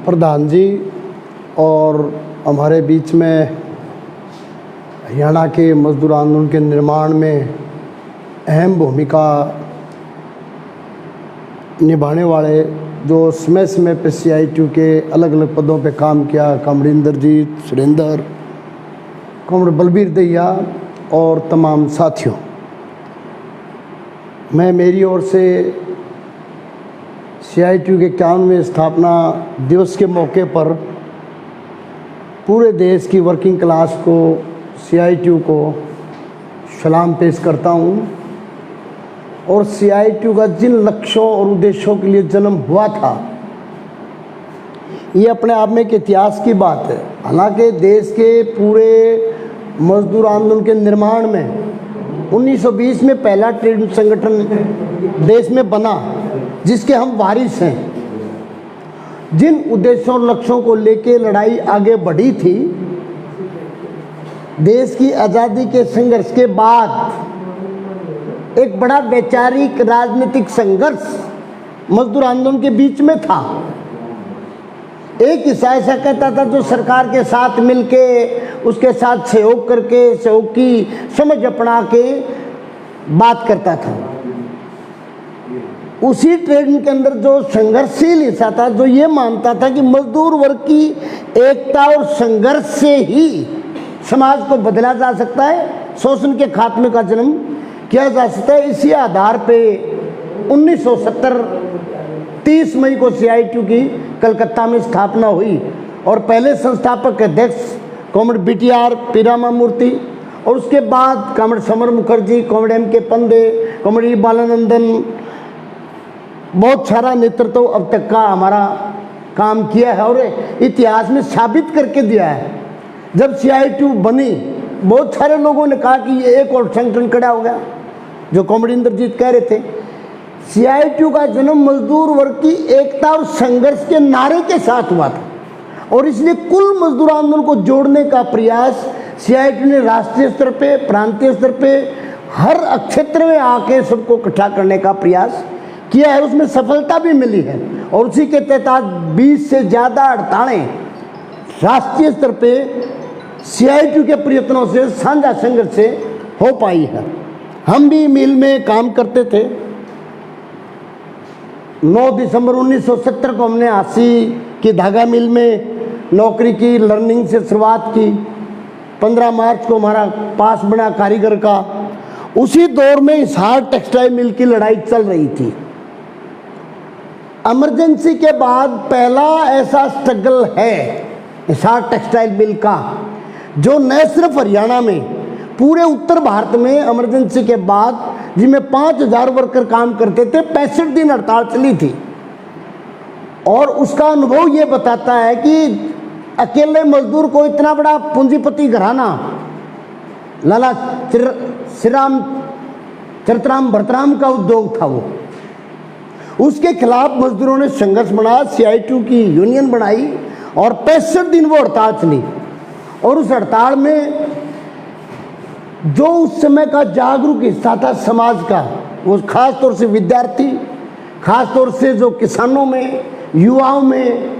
प्रधान जी और हमारे बीच में हरियाणा के मजदूर आंदोलन के निर्माण में अहम भूमिका निभाने वाले जो समय समय पर CITU के अलग अलग पदों पे काम किया, कॉमरेड इंद्रजीत, सुरेंद्र, कॉमरेड बलबीर दहिया और तमाम साथियों, मैं मेरी ओर से CITU के 51वें स्थापना दिवस के मौके पर पूरे देश की वर्किंग क्लास को, CITU को सलाम पेश करता हूँ और CITU का जिन लक्ष्यों और उद्देश्यों के लिए जन्म हुआ था, ये अपने आप में एक इतिहास की बात है। हालांकि देश के पूरे मजदूर आंदोलन के निर्माण में 1920 में पहला ट्रेड संगठन देश में बना, जिसके हम वारिस हैं। जिन उद्देश्यों और लक्ष्यों को लेकर लड़ाई आगे बढ़ी थी, देश की आज़ादी के संघर्ष के बाद एक बड़ा वैचारिक राजनीतिक संघर्ष मजदूर आंदोलन के बीच में था। एक हिस्सा ऐसा कहता था जो सरकार के साथ मिलके, उसके साथ सहयोग करके, सहयोग की समझ अपना के बात करता था। उसी ट्रेड के अंदर जो संघर्षशील हिस्सा था, जो ये मानता था कि मजदूर वर्ग की एकता और संघर्ष से ही समाज को बदला जा सकता है, शोषण के खात्मे का जन्म किया जा सकता है। इसी आधार पे 1970 30 मई को CITU की कलकत्ता में स्थापना हुई और पहले संस्थापक अध्यक्ष कॉमरेड BTR पीरामा मूर्ति और उसके बाद comrade Samar Mukherjee, comrade MK Pande, comrade Balanandan, बहुत सारा नेतृत्व अब तक का हमारा काम किया है और इतिहास में साबित करके दिया है। जब CITU बनी, बहुत सारे लोगों ने कहा कि ये एक और संगठन खड़ा हो गया, जो कॉमरेड इंद्रजीत कह रहे थे। CITU का जन्म मजदूर वर्ग की एकता और संघर्ष के नारे के साथ हुआ था और इसलिए कुल मजदूर आंदोलन को जोड़ने का प्रयास CITU ने राष्ट्रीय स्तर पे, प्रांतीय स्तर पे, हर क्षेत्र में आके सबको इकट्ठा करने का प्रयास किया है। उसमें सफलता भी मिली है और उसी के तहत 20 से ज़्यादा हड़तालें राष्ट्रीय स्तर पे CITU के प्रयत्नों से, साझा संघर्ष से हो पाई है। हम भी मिल में काम करते थे। 9 दिसंबर 1970 को हमने हांसी की धागा मिल में नौकरी की, लर्निंग से शुरुआत की। 15 मार्च को हमारा पास बना कारीगर का। उसी दौर में हिसार टेक्सटाइल मिल की लड़ाई चल रही थी। इमरजेंसी के बाद पहला ऐसा स्ट्रगल है हिसार टेक्सटाइल मिल का, जो न सिर्फ हरियाणा में, पूरे उत्तर भारत में इमरजेंसी के बाद, जिसमें 5000 वर्कर काम करते थे, 65 दिन हड़ताल चली थी। और उसका अनुभव ये बताता है कि अकेले मजदूर को इतना बड़ा पूंजीपति घराना, लाला श्रीराम चरितराम भरतराम का उद्योग था वो, उसके खिलाफ मजदूरों ने संघर्ष बनाया, CITU की यूनियन बनाई और 65 दिन वो हड़ताल चली। और उस हड़ताल में जो उस समय का जागरूक हिस्सा था समाज का, वो खास तौर से विद्यार्थी, खास तौर से जो किसानों में, युवाओं में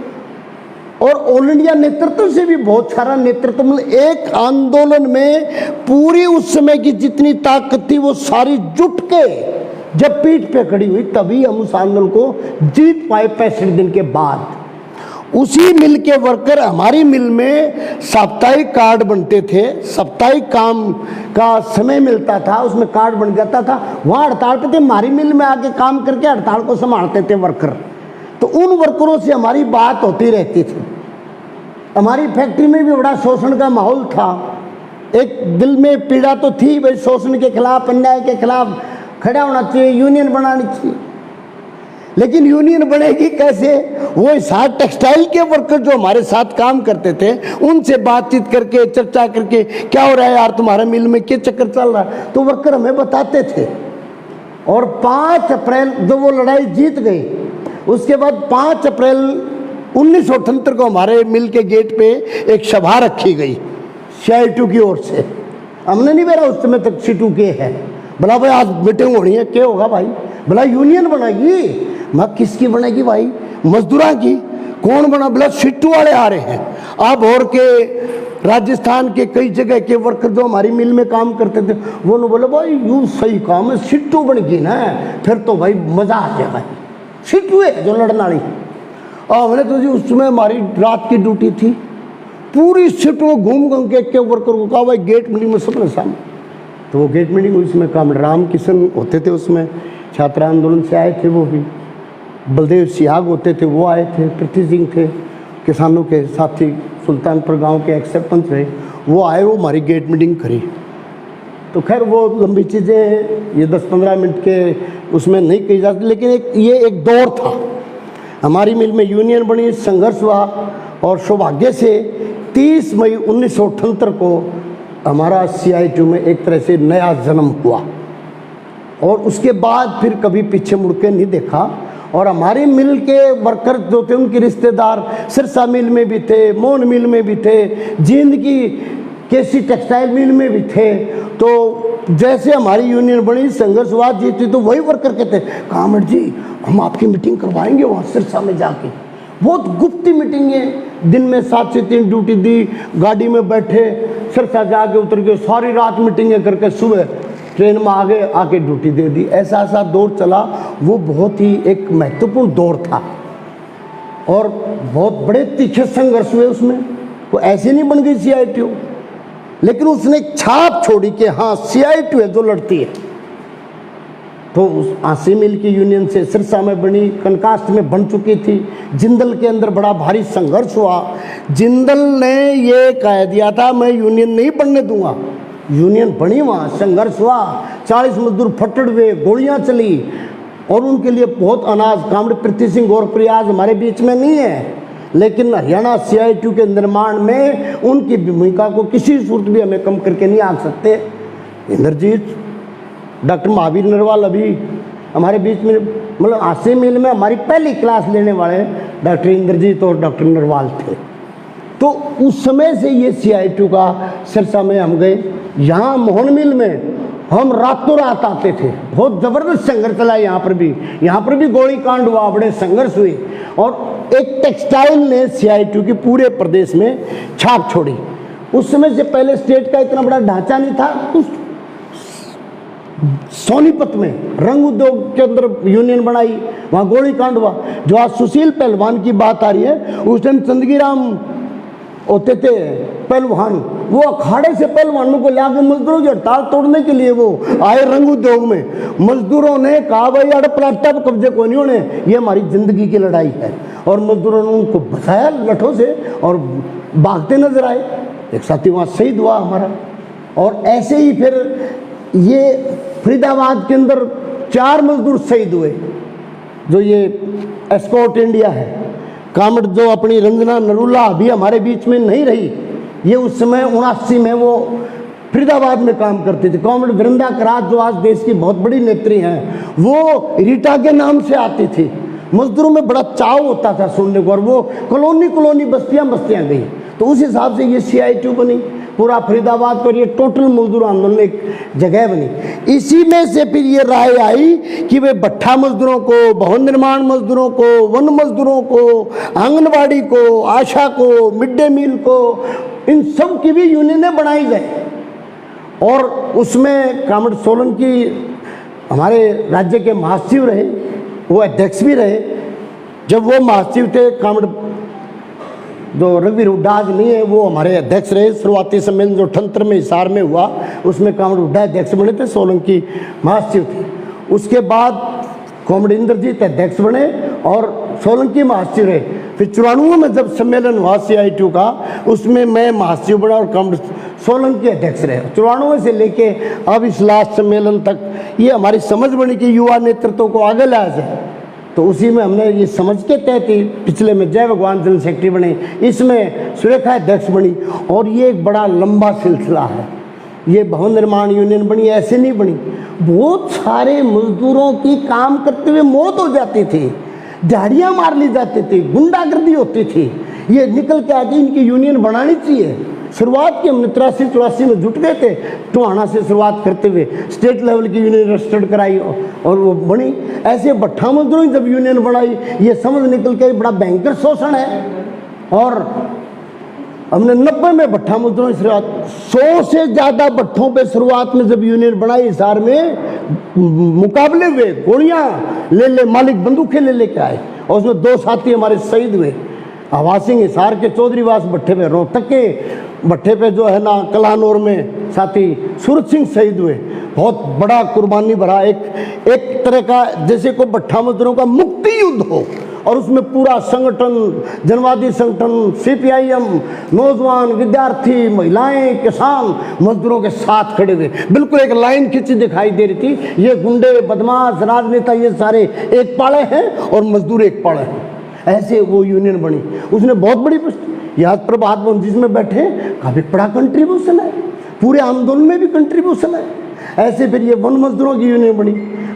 और ऑल इंडिया नेतृत्व से भी बहुत सारा नेतृत्व, मतलब एक आंदोलन में पूरी उस समय की जितनी ताकत थी वो सारी जुट के जब पीठ पे खड़ी हुई, तभी हम उस आंदोलन को जीत पाए 65 दिन के बाद। उसी मिल के वर्कर, हमारी मिल में साप्ताहिक कार्ड बनते थे, साप्ताहिक काम का समय मिलता था, उसमें कार्ड बन जाता था। वहाँ हड़ताल पे थे, हमारी मिल में आके काम करके हड़ताल को संभालते थे वर्कर। तो उन वर्करों से हमारी बात होती रहती थी। हमारी फैक्ट्री में भी बड़ा शोषण का माहौल था। एक दिल में पीड़ा तो थी भाई, शोषण के खिलाफ, अन्याय के खिलाफ खड़ा होना चाहिए, यूनियन बनानी चाहिए। लेकिन यूनियन बनेगी कैसे? वो हिसार टेक्सटाइल के वर्कर जो हमारे साथ काम करते थे, उनसे बातचीत करके, चर्चा करके, क्या हो रहा है यार तुम्हारे मिल में, क्या चक्कर चल रहा है, तो वर्कर हमें बताते थे। और 5 अप्रैल जब वो लड़ाई जीत गई, उसके बाद 5 अप्रैल 1978 को हमारे मिल के गेट पे एक सभा रखी गई CITU की ओर से। हमने नहीं बेरा उस समय तक C2 के है, बोला भाई आज मीटिंग होनी है, क्या होगा भाई? बोला यूनियन बनेगी। मैं किसकी बनेगी भाई? मजदूरा की। कौन बना? बोला सिट्टू वाले आ रहे हैं। अब और के राजस्थान के कई जगह के वर्कर जो हमारी मिल में काम करते थे वो ने बोले भाई यू सही काम है, सिट्टू बन गई ना फिर तो भाई मजा आ जाएगा, सिट्टू है जो लड़ने वाली। हमने तो जी उसमें हमारी रात की ड्यूटी थी, पूरी सिट्टू घूम घूम के वर्कर को कहा भाई गेट मीटिंग में सबने सामने। तो वो गेट मीटिंग उसमें काम राम किशन होते थे, उसमें छात्र आंदोलन से आए थे वो भी, बलदेव सिहाग होते थे वो आए थे, पृथ्वी सिंह थे किसानों के साथी सुल्तानपुर गांव के एक्सेप्टेंस रहे, वो आए, वो हमारी गेट मीटिंग करी। तो खैर वो लंबी चीज़ें ये 10-15 मिनट के उसमें नहीं कही जाती, लेकिन ये एक दौर था। हमारी मिल में यूनियन बनी, संघर्ष हुआ और सौभाग्य से 30 मई 1978 को हमारा CITU में एक तरह से नया जन्म हुआ और उसके बाद फिर कभी पीछे मुड़ के नहीं देखा। और हमारी मिल के वर्कर जो थे उनके रिश्तेदार सिरसा मिल में भी थे, मोहन मिल में भी थे, जींद की केसी टेक्सटाइल मिल में भी थे। तो जैसे हमारी यूनियन बनी, संघर्ष हुआ, जीती, तो वही वर्कर कहते कामड़ जी हम आपकी मीटिंग करवाएंगे वहाँ सिरसा में जाके। बहुत गुप्त मीटिंग है, दिन में 7 से 3 ड्यूटी दी, गाड़ी में बैठे सिरसा जाके उतर के सारी रात मीटिंगें करके सुबह ट्रेन में आके ड्यूटी दे दी। ऐसा दौर चला, वो बहुत ही एक महत्वपूर्ण दौर था और बहुत बड़े तीखे संघर्ष हुए उसमें। वो ऐसे नहीं बन गई CITU, लेकिन उसने एक छाप छोड़ी कि हाँ CITU है जो लड़ती है। तो उस आसी मिल की यूनियन से सिरसा में बनी, कनकास्ट में बन चुकी थी, जिंदल के अंदर बड़ा भारी संघर्ष हुआ। जिंदल ने ये कह दिया था मैं यूनियन नहीं बनने दूंगा, यूनियन बनी, वहाँ संघर्ष हुआ, 40 मजदूर फटड़ हुए, गोलियां चली और उनके लिए बहुत अनाज। कामड़े पृथ्वी सिंह और प्रयास हमारे बीच में नहीं है, लेकिन हरियाणा CITU के निर्माण में उनकी भूमिका को किसी सूरत भी हमें कम करके नहीं आंक सकते। इंद्रजीत, डॉक्टर महावीर नरवाल अभी हमारे बीच में, मतलब आसी मिल में हमारी पहली क्लास लेने वाले डॉक्टर इंद्रजीत और डॉक्टर नरवाल थे। तो उस समय से ये CITU का सिरसा में हम गए। यहाँ मोहन मिल में हम रातों रात आते थे, बहुत ज़बरदस्त संघर्ष चला। यहाँ पर भी गोली कांड हुआ, बड़े संघर्ष हुए और एक टेक्सटाइल ने CITU के पूरे प्रदेश में छाप छोड़ी। उस समय से पहले स्टेट का इतना बड़ा ढांचा नहीं था। उस सोनीपत में रंग उद्योग के अंदर यूनियन बनाई, वहाँ गोली कांड हुआ। जो आज सुशील पहलवान की बात आ रही है, उस टाइम चंदगीराम होते थे पहलवान, वो अखाड़े से पहलवानों को लाके मजदूरों की हड़ताल तोड़ने के लिए वो आए रंग उद्योग में। मजदूरों ने कहा भाई अड़ प्लास्टर पर कब्जे को नहीं होने, ये हमारी जिंदगी की लड़ाई है। और मजदूरों ने उनको बचाया लठों से और भागते नजर आए। एक साथी वहाँ शहीद हुआ हमारा। और ऐसे ही फिर ये फरीदाबाद के अंदर 4 मजदूर शहीद हुए। जो ये एस्कॉर्ट इंडिया है, कामड़ जो अपनी रंजना नरूला अभी हमारे बीच में नहीं रही, ये उस समय 79 में वो फरीदाबाद में काम करती थी। कामड़ वृंदा करात जो आज देश की बहुत बड़ी नेत्री हैं, वो रीटा के नाम से आती थी। मजदूरों में बड़ा चाव होता था सुनने को, और वो कॉलोनी बस्तियां गई। तो उस हिसाब से ये CITU बनी, पूरा फरीदाबाद पर ये टोटल मजदूर आंदोलन एक जगह बनी। इसी में से फिर ये राय आई कि वे भट्ठा मजदूरों को, भवन निर्माण मजदूरों को, वन मजदूरों को, आंगनबाड़ी को, आशा को, मिड डे मील को, इन सब की भी यूनियनें बनाई जाए। और उसमें कामड़ सोलंकी हमारे राज्य के महासचिव रहे, वो अध्यक्ष भी रहे। जब वो महासचिव थे, कामड़ जो रघुवीर हुड्डा आज नहीं है, वो हमारे अध्यक्ष रहे। शुरुआती सम्मेलन जो ठंतर में हिसार में हुआ, उसमें कामड़ हुड्डा अध्यक्ष बने थे, सोलंकी महासचिव थे। उसके बाद कामड़ इंद्रजीत अध्यक्ष बने और सोलंकी महासचिव रहे। फिर 94 में जब सम्मेलन हुआ CITU का, उसमें मैं महासचिव बना और कामड़ सोलंकी अध्यक्ष रहे। 94 से लेके अब इस लास्ट सम्मेलन तक ये हमारी समझ बनी कि युवा नेतृत्व को आगे लाया जाए। तो उसी में हमने ये समझ के तय थी। पिछले में जय भगवान जनरल सेक्रेटरी बने, इसमें सुरेखा अध्यक्ष बनी। और ये एक बड़ा लंबा सिलसिला है। ये भवन निर्माण यूनियन बनी, ऐसे नहीं बनी। बहुत सारे मजदूरों की काम करते हुए मौत हो जाती थी, दिहाड़ियाँ मार ली जाती थी, गुंडागर्दी होती थी। ये निकल के आके इनकी यूनियन बनानी चाहिए। शुरुआत की हमने 83-84 में जुट गए थे टोहाना से शुरुआत करते हुए, स्टेट लेवल की यूनियन रजिस्टर्ड कराई और वो बनी। ऐसे भट्ठा मजदूरों की जब यूनियन बनाई, ये समझ निकल के बड़ा भयंकर शोषण है। और हमने 90 में भट्ठा मजदूरों की शुरुआत, 100 से ज़्यादा भट्ठों पे शुरुआत में जब यूनियन बनाई, हिसार में मुकाबले हुए, गोलियां ले मालिक बंदूकें ले लेके आए और उसमें 2 साथी हमारे शहीद हुए। आवाज सिंह हिसार के चौधरीवास भट्ठे पे, रोहतक के भट्ठे पे जो है ना कलानौर में साथी सूरज सिंह शहीद हुए। बहुत बड़ा कुर्बानी भरा एक तरह का, जैसे को भट्ठा मजदूरों का मुक्ति युद्ध हो और उसमें पूरा संगठन, जनवादी संगठन, सीपीआईएम, नौजवान, विद्यार्थी, महिलाएं, किसान मजदूरों के साथ खड़े हुए, बिल्कुल एक लाइन खिंची दिखाई दे रही थी। ये गुंडे, बदमाश, राजनेता ये सारे एक पाले हैं और मजदूर एक पाले हैं। ऐसे वो यूनियन बनी, उसने बहुत बड़ी याद प्रभात भवन जिसमें बैठे काफी बड़ा कंट्रीब्यूशन है, पूरे आंदोलन में भी कंट्रीब्यूशन है। ऐसे फिर ये वन मजदूरों की यूनियन बनी,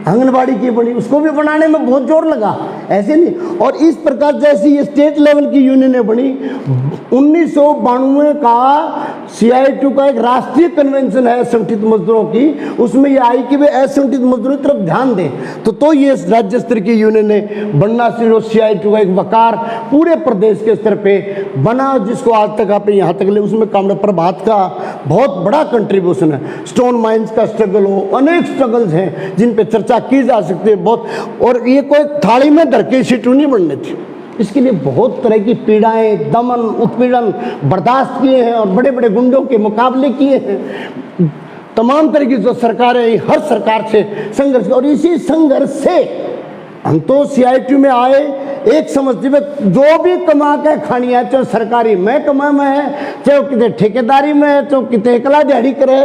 आंगनबाड़ी की बनी, उसको भी बनाने में बहुत जोर लगा, ऐसे नहीं। और इस प्रकार जैसी ये स्टेट लेवल की यूनियनें बनी, 1992 का CITU का एक राष्ट्रीय कन्वेंशन है असंगठित मजदूरों की, उसमें ये आई कि वे असंगठित मजदूरों की तरफ ध्यान दें। तो ये राज्य स्तर की यूनियनें बनना शुरू, CITU का एक वकार पूरे प्रदेश के स्तर पे बना, जिसको आज तक आप यहाँ तक ले, उसमें कामड़ा प्रभात का बहुत बड़ा कंट्रीब्यूशन है। स्टोन माइंस का स्ट्रगल हो, अनेक स्ट्रगल्स हैं जिन पे चर्चा की जा सकती है बहुत। और ये कोई थाली में धर के सीटू नहीं बनने थी, इसके लिए बहुत तरह की पीड़ाएं, दमन, उत्पीड़न बर्दाश्त किए हैं और बड़े बड़े गुंडों के मुकाबले किए हैं। तमाम तरह की जो सरकारें, हर सरकार से संघर्ष, और इसी संघर्ष से हम तो CITU में आए एक समझते हुए, जो भी कमा के खानी है, चाहे सरकारी में कमा में है, चाहे कितने ठेकेदारी में है, चाहे कितने एकला दिहाड़ी करे,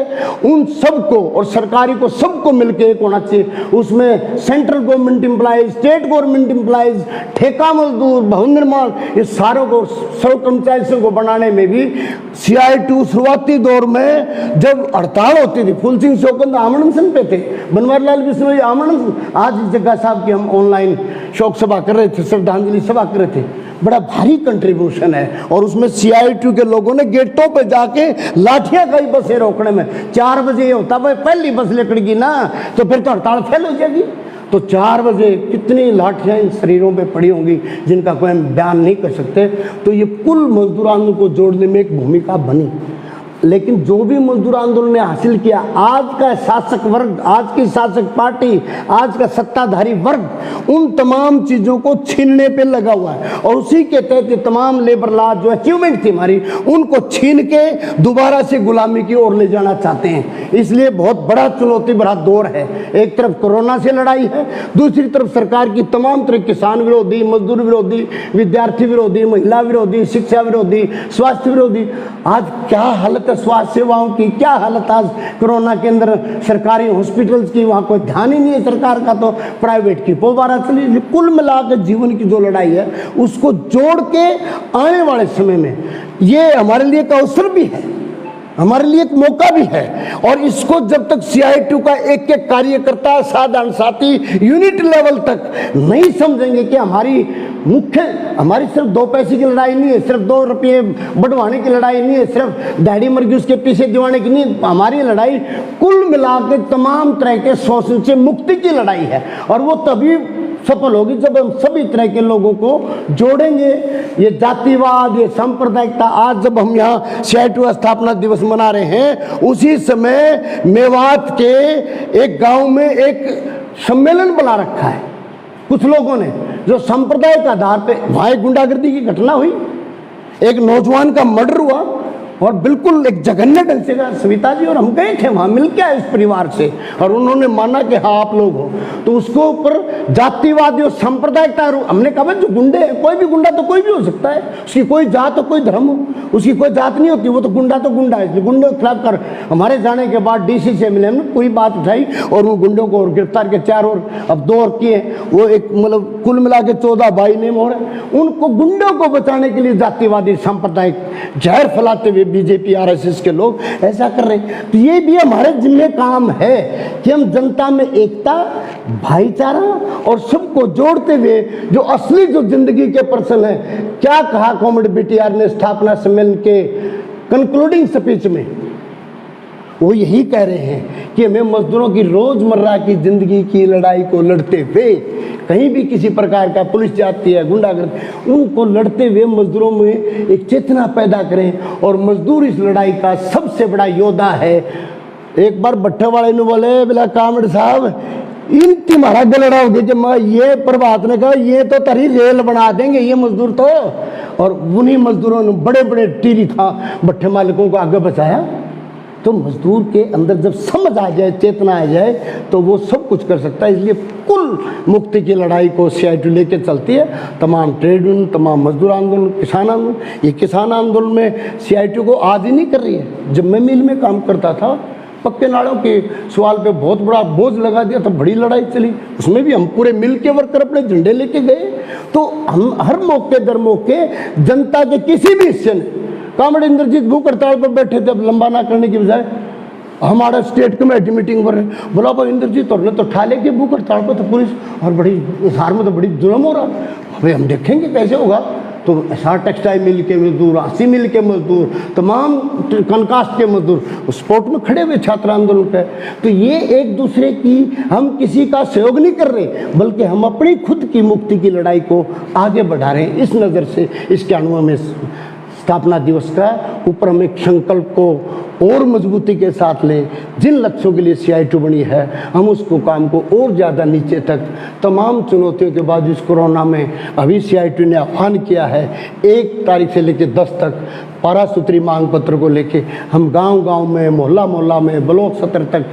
उन सबको और सरकारी को सबको मिलके एक होना चाहिए। उसमें central government employees, state government employees, ठेका मजदूर, भवन निर्माण, इस सारों को, सब कर्मचारियों को बनाने में भी CITU शुरुआती दौर में जब हड़ताल होती थी, फूल सिंह शौकत आमरण पे थे, बनवारीलाल बिश्नोई आमरण, आज जग्गा साहब की हम ऑनलाइन शोक सभा कर रहे थे, श्रद्धांजलि सभा कर रहे थे, बड़ा भारी कंट्रीब्यूशन है। और उसमें CITU के लोगों ने गेटों पे जाके लाठियां कई बसें रोकने में, 4 बजे होता भाई पहली बस लेकड़गी ना तो फिर तो हड़ताल फेल हो जाएगी, तो 4 बजे कितनी लाठियां इन शरीरों पे पड़ी होंगी जिनका कोई हम बयान नहीं कर सकते। तो ये कुल मजदूर आंदोलन को जोड़ने में एक भूमिका बनी। लेकिन जो भी मजदूर आंदोलन ने हासिल किया, आज का शासक वर्ग, आज की शासक पार्टी, आज का सत्ताधारी वर्ग उन तमाम चीज़ों को छीनने पे लगा हुआ है। और उसी के तहत तमाम लेबर लॉ जो अचीवमेंट थी हमारी, उनको छीन के दोबारा से गुलामी की ओर ले जाना चाहते हैं। इसलिए बहुत बड़ा चुनौती भरा दौर है। एक तरफ कोरोना से लड़ाई है, दूसरी तरफ सरकार की तमाम तरह किसान विरोधी, मजदूर विरोधी, विद्यार्थी विरोधी, महिला विरोधी, शिक्षा विरोधी, स्वास्थ्य विरोधी। आज क्या हालत है स्वास्थ्य सेवाओं की, क्या हालत आज कोरोना के अंदर सरकारी हॉस्पिटल्स की, वहाँ कोई ध्यान ही नहीं है सरकार का, तो प्राइवेट की पोबारा चली। कुल मिलाकर जीवन की जो लड़ाई है उसको जोड़ के आने वाले समय में ये हमारे लिए एक अवसर भी है, हमारे लिए एक मौका भी है। और इसको जब तक CITU का एक एक कार्यकर्ता, साधारण साथी यूनिट लेवल तक नहीं समझेंगे कि हमारी सिर्फ 2 पैसे की लड़ाई नहीं है, सिर्फ 2 रुपये बढ़वाने की लड़ाई नहीं है, सिर्फ दाढ़ी मर्गी उसके पीछे दिवाने की नहीं, हमारी लड़ाई कुल मिलाकर तमाम तरह के शोषण से मुक्ति की लड़ाई है। और वो तभी सफल होगी जब हम सभी तरह के लोगों को जोड़ेंगे। ये जातिवाद, ये सांप्रदायिकता, आज जब हम यहाँ CITU स्थापना दिवस मना रहे हैं, उसी समय मेवात के एक गांव में एक सम्मेलन बुला रखा है कुछ लोगों ने, जो सांप्रदायिक आधार पे, वहाँ एक गुंडागर्दी की घटना हुई, एक नौजवान का मर्डर हुआ और बिल्कुल एक जघन्य ढंग से। सविता जी और हम गए थे वहाँ, मिल के आए इस परिवार से, और उन्होंने माना कि हाँ आप लोग हो। तो उसको ऊपर जातिवादी और सांप्रदायिकता, हमने कहा जो गुंडे हैं, कोई भी गुंडा तो कोई भी हो सकता है, उसकी कोई जात हो, कोई धर्म हो, उसकी कोई जात नहीं होती, वो तो गुंडा है। इसलिए गुंडों के खिलाफ कर हमारे जाने के बाद DC से मिले, हमने पूरी बात उठाई और उन गुंडों को गिरफ्तार के 4 और अब 2 और किए। वो एक मतलब कुल मिला के 14 22 नेम हो रहे। उनको गुंडों को बचाने के लिए जातिवादी सांप्रदायिक जहर फैलाते हुए BJP RSS के लोग ऐसा कर रहे हैं। तो ये भी हमारे जिम्मे काम है कि हम जनता में एकता, भाईचारा और सबको जोड़ते हुए जो असली जो जिंदगी के पर्सन है। क्या कहा कॉमरेड BTR ने स्थापना सम्मेलन के कंक्लूडिंग स्पीच में वो यही कह रहे हैं कि हमें मजदूरों की रोजमर्रा की जिंदगी की लड़ाई को लड़ते हुए, कहीं भी किसी प्रकार का पुलिस जाती है, गुंडागर्दी, उनको लड़ते हुए मजदूरों में एक चेतना पैदा करें। और मजदूर इस लड़ाई का सबसे बड़ा योद्धा है। एक बार भट्टे वाले ने बोले, बोला कामड़ साहब इन तुम्हारा गलड़ा हो गया, जब मैं ये प्रभात ने कहा ये तो तरी रेल बना देंगे ये मजदूर तो। और उन्हीं मजदूरों ने बड़े बड़े टीरी था भट्टे मालिकों को आगे बचाया। तो मजदूर के अंदर जब समझ आ जाए, चेतना आ जाए, तो वो सब कुछ कर सकता है। इसलिए कुल मुक्ति की लड़ाई को CITU लेके चलती है। तमाम ट्रेड यूनियन, तमाम मजदूर आंदोलन, किसान आंदोलन, ये किसान आंदोलन में CITU को आज ही नहीं कर रही है। जब मैं मिल में काम करता था, पक्के नाड़ों के सवाल पे बहुत बड़ा बोझ लगा दिया था, बड़ी लड़ाई चली, उसमें भी हम पूरे मिल के वर्कर अपने झंडे लेके गए। तो हम हर मौके दर मौके जनता के किसी भी हिस्से ने, कामड़ इंद्रजीत भूख हड़ताल पर बैठे थे, अब लंबा ना करने की बजाय हमारा स्टेट कमेटी मीटिंग पर बोला, भाई इंद्रजीत और ने तो ठा लेके भूख हड़ताल पर, तो पुलिस और बड़ी हिसार में तो बड़ी जुल्म हो रहा, भाई हम देखेंगे कैसे होगा। तो एसआर टेक्सटाइल मिल के मजदूर, आसी मिल के मजदूर, तमाम कनकास्ट के मजदूर स्पोर्ट में खड़े हुए छात्र आंदोलन पे। तो ये एक दूसरे की, हम किसी का सहयोग नहीं कर रहे, बल्कि हम अपनी खुद की मुक्ति की लड़ाई को आगे बढ़ा रहे हैं। इस नज़र से इसके अनुभव में स्थापना दिवस का ऊपर हम एक संकल्प को और मजबूती के साथ लें। जिन लक्ष्यों के लिए CITU बनी है, हम उसको काम को और ज़्यादा नीचे तक, तमाम चुनौतियों के बाद इस कोरोना में अभी CITU ने आह्वान किया है 1 तारीख से लेकर 10 तक 12 सूत्री मांग पत्र को लेके हम गांव-गांव में, मोहल्ला में, ब्लॉक स्तर तक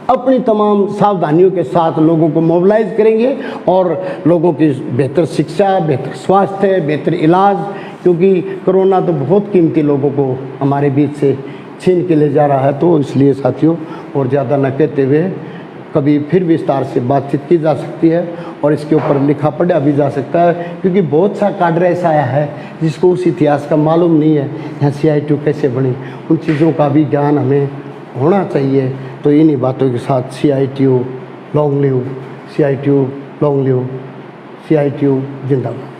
अपनी तमाम सावधानियों के साथ लोगों को मोबिलाइज करेंगे और लोगों की बेहतर शिक्षा, बेहतर स्वास्थ्य, बेहतर इलाज, क्योंकि कोरोना तो बहुत कीमती लोगों को हमारे बीच से छीन के ले जा रहा है। तो इसलिए साथियों, और ज़्यादा न कहते हुए, कभी फिर विस्तार से बातचीत की जा सकती है और इसके ऊपर लिखा पढ़ा भी जा सकता है, क्योंकि बहुत सा काडर ऐसा आया है जिसको उस इतिहास का मालूम नहीं है, यहाँ CITU कैसे बनी, उन चीज़ों का भी ज्ञान हमें होना चाहिए। तो इन्हीं बातों के साथ CITU long live, CITU long live, CITU जिंदाबाद।